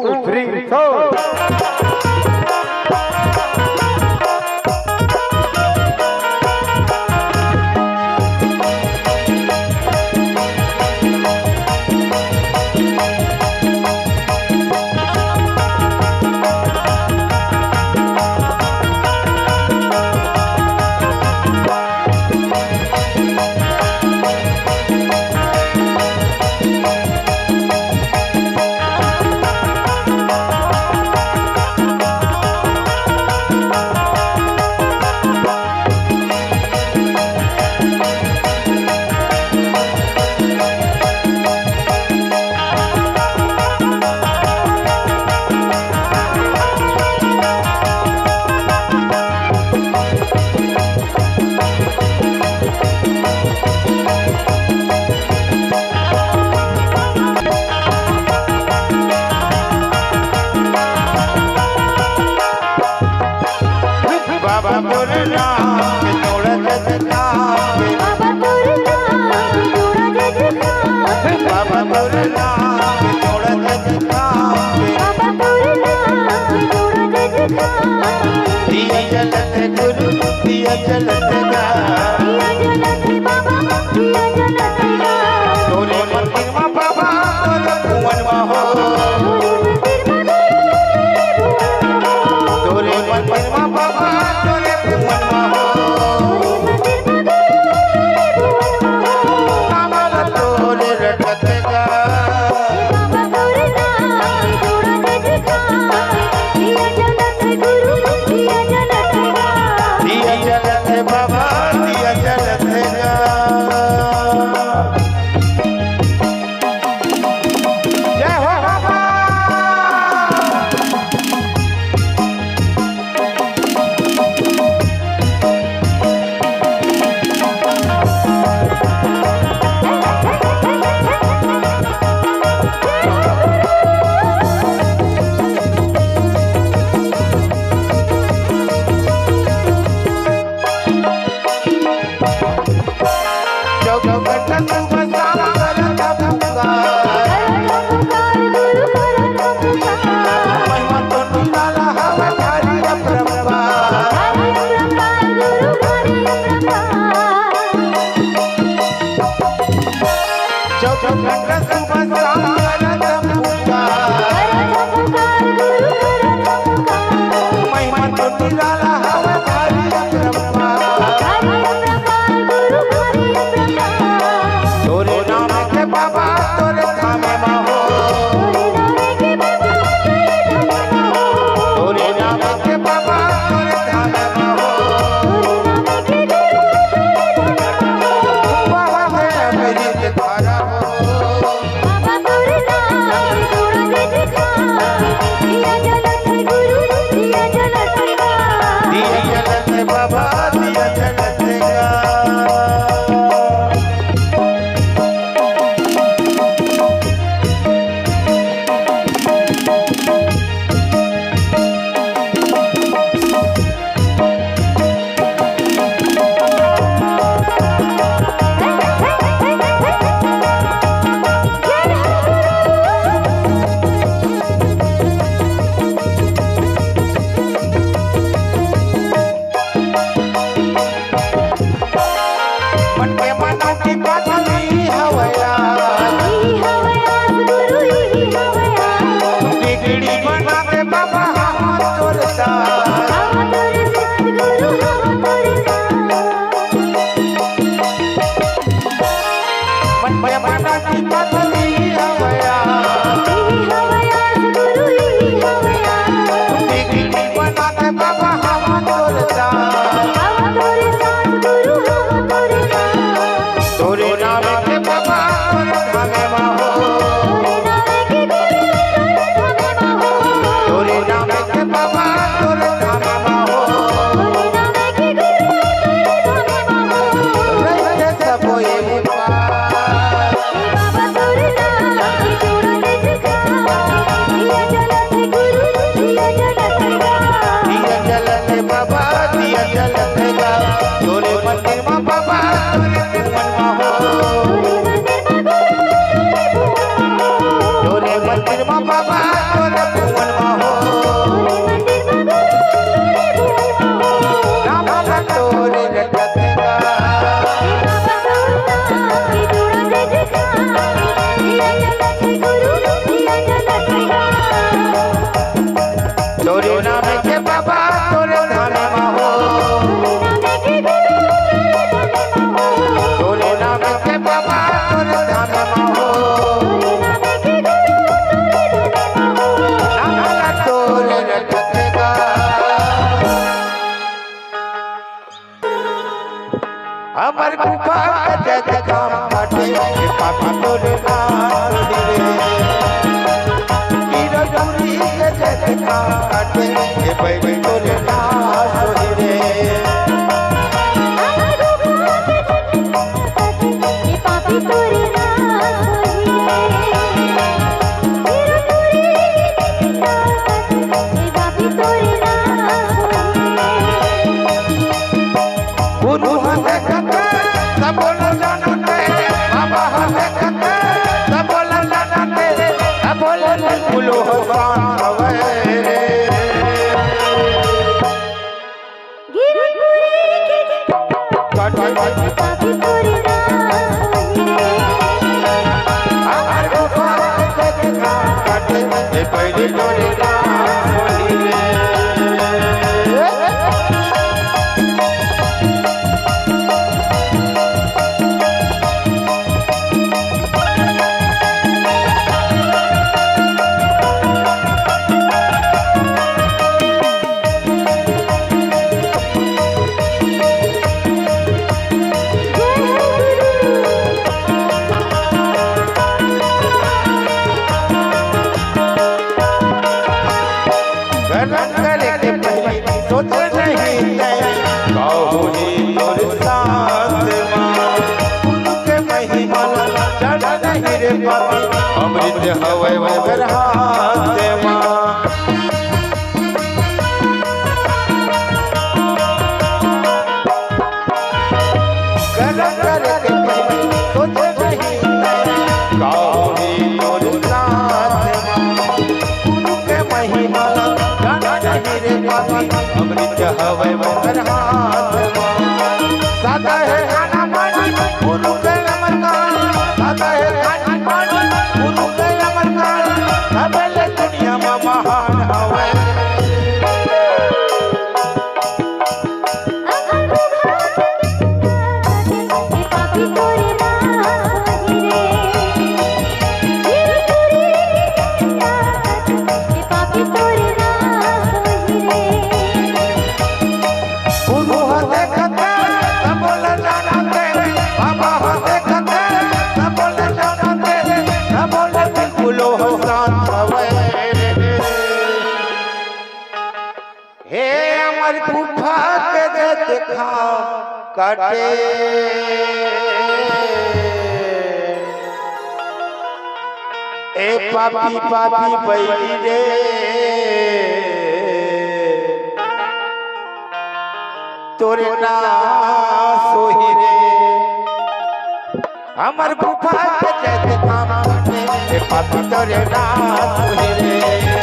2, 3, 4. बिल्कुल हसान हवे रे काटे पापी तोरे हमार गुफा के देखा काटे पहले तोरे अमृत हवे वगर हाथ मां कर के सोच नहीं गाओनी तोर साथ गुरु के महिमा जाना नहीं रे पापी अमृत हवे वगर हाथ मां सादा है खाना पानी गुरु के नमस्कार सादा है महान हवे पापी तोरे पापी तोरे गुरु हते खते सब बोल जानते बाबा हते खते सब बोल जानते सब बोल बिल्कुल हसान हवे हे अमर गुफा के देखा काटे ए पापी पापी बैठी रे तोरे ना सोही रे अमर गुफा के देखा काटे ए पापी तोरे ना सोही रे